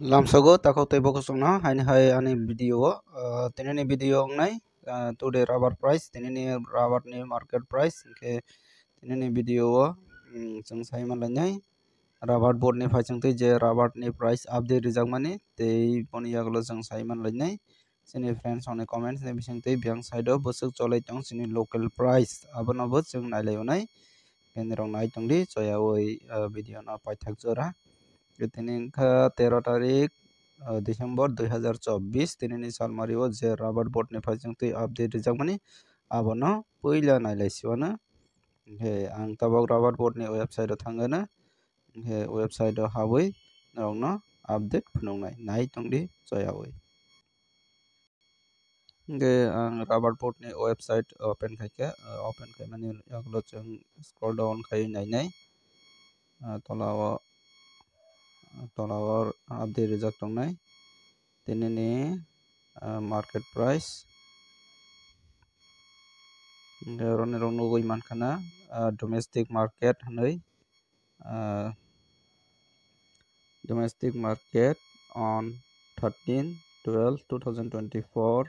Lamsago tako tebo kusungna haini hai ani video tinini video ngnai today rubber price tinini rubber ni market price ke tinini video jeng sai malanyai rubber board ni phaichang tei je rubber ni price update rijak mani tei poni yaglo jeng sai malanyai sini friends on comments ni bising tei biang side o busuk cholai tong sini local price abono bo jeng nailai kene rong nai tongdi choyawoi video na paithak jora tini ka 13 tarik Desember 2024 tinini salmario je rubber board ni phaichang tei update rijakmani abono puila nailaisiwana he ang tabok rubber board ni website o thangana he website o hawi rongno update phunuknai nai tongdi choyawoi ge ang rubber board ni website open khaika open khaimani yaklo chung scroll down khai nainai tolao update rijak tongnai tinini market price roni rong nugui mankana domestic market hanoi domestic market on 13/12/2024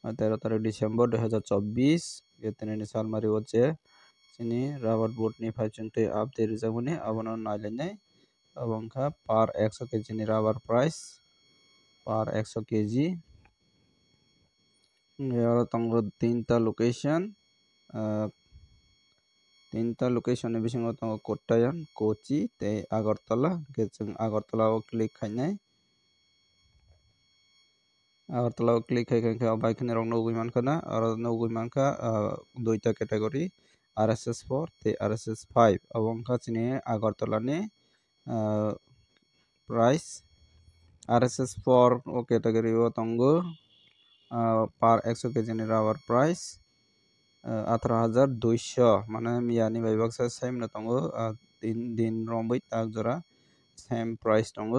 13 tarik Desember 2024 ge tinini salmari oche sini rubber board ni phaichung tei update rijak abono nailainai abongkha per 100 kg ni rubber price per 100 kg aro tongo tinta location ni bisingo tongo Kottayam Kochi tei Agartala ke chung Agartala o click khainai Agartala o click khai o baikani rong nugui mankana aro nugui mankha duita category RSS 4 tei RSS 5 abongkha chini Agartala ni price RSS 4 o category o tongo per 100 kg ni rubber price 18,200 মানে মিয়ানি বাইবাকসা same না তঙ্গ দিন রম্বই তাক জোড়া same price তঙ্গ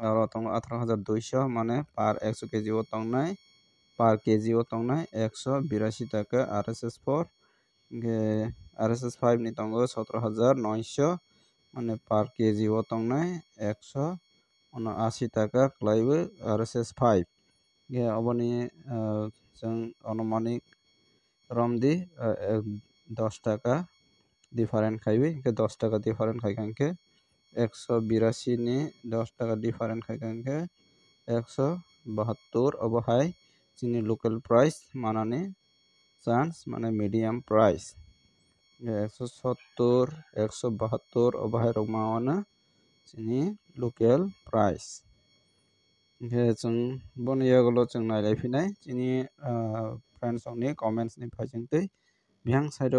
আর তঙ্গ 18,200 মানে পার 100 KG ও তংনাই পার KG ও তংনাই 182 টাকা RSS 4 গে RSS 5 নি তঙ্গ 17,900 মানে পার KG ও তংনাই 179 টাকা ক্লাইবে RSS 5 গে অবনি जों अनुमानिक रमदी 10 টাকা डिफारेंट खाइबे के 10 টাকা डिफारेंट खाइखांके 182 नि 10 টাকা डिफारेंट खाइखांके 172 अबहाय चिनि लोकल प्राइस मानाने चांस माने मीडियम प्राइस 170 172 अबहाय रमावाना चिनि लोकल प्राइस के जों बनियागलो जों नायलायफिनाय चिनि फ्रेंड्स नि कमेंट्स नि फाइजोंतै बिहां साइड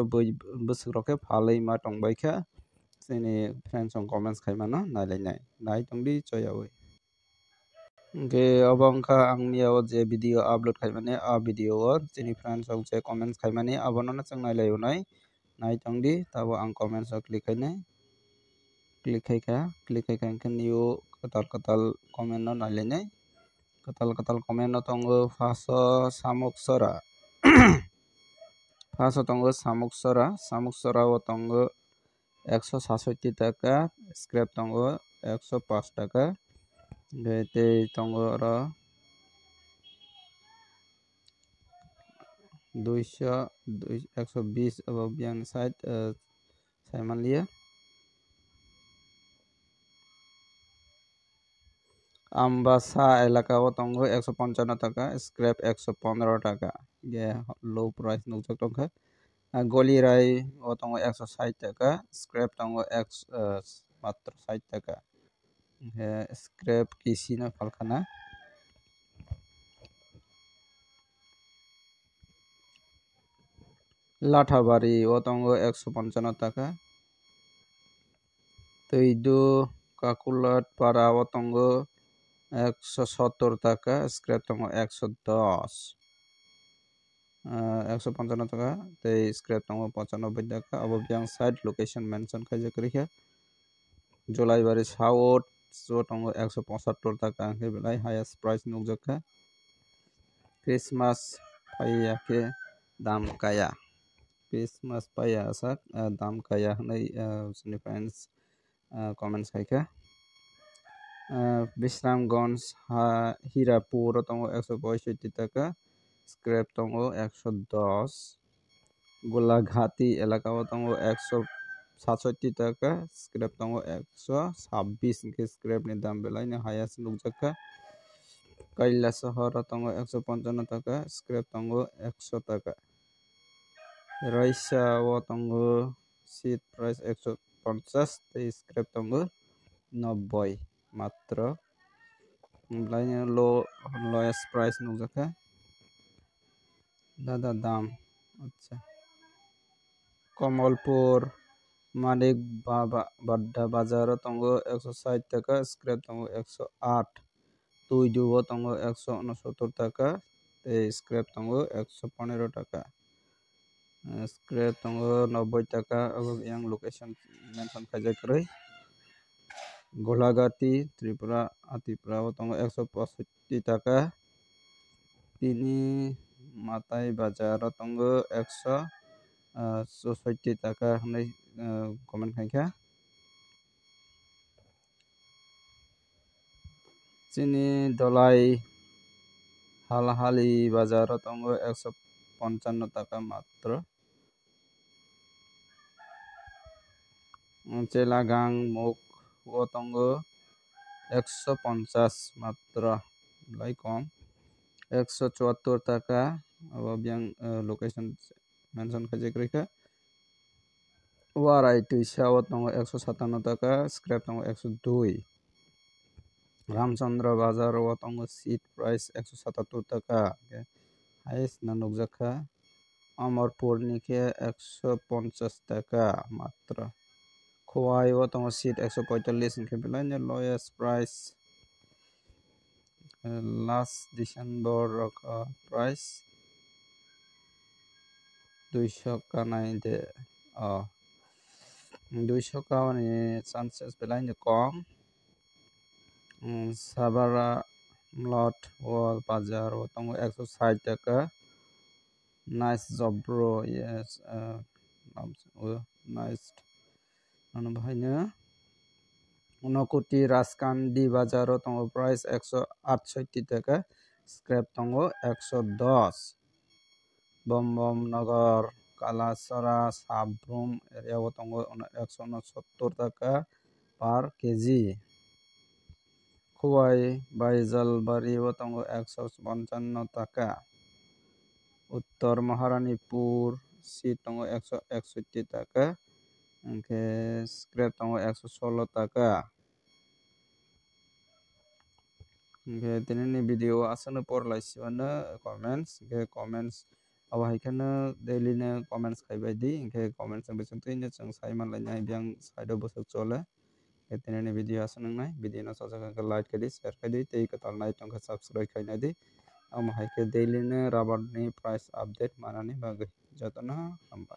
बोसोरखे फालै मा टंबायखा जोंनि फ्रेंड्स कमेंट्स खायमानो नायलायनाय नाय तंदि चयावै के अबंखा आंनियाव जे वीडियो अपलोड खायमाने आ वीडियो जोंनि फ्रेंड्स जे कमेंट्स खायमाने आबननो जों नायलायनाय नाय तंदि ताबो आं कमेंट्स क्लिक खायखा न्यू कताल कमेंट no नायलायनाय कताल comment no tongo faso samuksara faso tongo samuksara o tongo 167 টাকা scrap tongo 105 টাকা tei tongo aro 120 abo biang side saimanlia Ambasa এলাকা ও tongo 155 টাকা scrap 115 টাকা ge low price nukjak tongkha Golirai o tongo 160 টাকা scrap tongo মাত্র 60 টাকা scrap kisi na falkhana Lathabari o tongo 155 টাকা Teidu Kakulat para o tongo 170 টাকা scrap tongo 110 155 টাকা tei scrap tongo 95 টাকা abo biang side location mention khaijak rekha Jolaibari South so tongo 175 টাকা angke belai highest price nukjakha Christmas paiyake dam kaya Christmas paya sak dam kaya hnai sini friends comments khaika Bishramganj Hirapur tongo 165 টাকা scrap tongo 110 Golaghati এলাকাও tongo 167 টাকা scrap tongo 126 ke scrap ni dam belai highest nugjaka Kailashahar tongo 155 টাকা scrap tongo 100 টাকা Raisa tongo seat price 150 te scrap tongo 90 মাত্র লাইনে lowest price nugjaka দাদা দাম আচ্ছা কমলপুর মানিক বাড্ডা বাজার tongo 160 টাকা স্ক্র্যাপ tongo 108 তুই দুব tongo 169 টাকা তে স্ক্র্যাপ tongo 115 টাকা স্ক্র্যাপ tongo 90 টাকা এবং yang লোকেশন মেনশন খাইজাকরই গোলাঘাটি ত্রিপুরা আতিপুরা tongo 165 টাকা তিনি মাতাই বাজার tongo 164 টাকা হनै কমেন্ট খাইখা চিনি দলাই হালহালি বাজার tongo 155 টাকা মাত্র চেলাগাং মুখ tongo 150 মাত্র লাই কম 174 টাকা अब yang location mention খাইজাকরইখা ওয়ারাই তুইসা tongo 157 টাকা স্ক্র্যাপ tongo 102 রামচন্দ্র বাজার tongo seat price 177 টাকা highest na nugjaka অমরপুর নিকে 150 টাকা মাত্র খোয়াই tongo seat 145 নিকে belai lowest price last December price 200 ka nai de 200 ka ni chances belai kom সাবারা লট ওয়াল বাজার tongo 160 টাকা nice job bro yes nice ভাইনো উনকোটি রাজকান্দি বাজার tongo প্রাইস 168 টাকা স্ক্র্যাপ tongo 110 বমবম নগর কালাসরা সাবরুম এরিয়া tongo 169 টাকা per kg Khowai Baijalbari tongo 155 টাকা উত্তর মহারানীপুর সি tongo 161 টাকা ওকে স্ক্র্যাপ tongo 116 টাকা ওকে দিননি ভিডিও আসলে পড়লাইছিবানো comments awahaikana daily na comments khaibadi ingke comments ang bisingtui chung saiman lainai biang side bosok chole tinani video asanangnai video no sajaka like kadi share kadi tei katal nai tongka subscribe khainai di amahaike daily na rubber ni price update manani bagui jatona hamba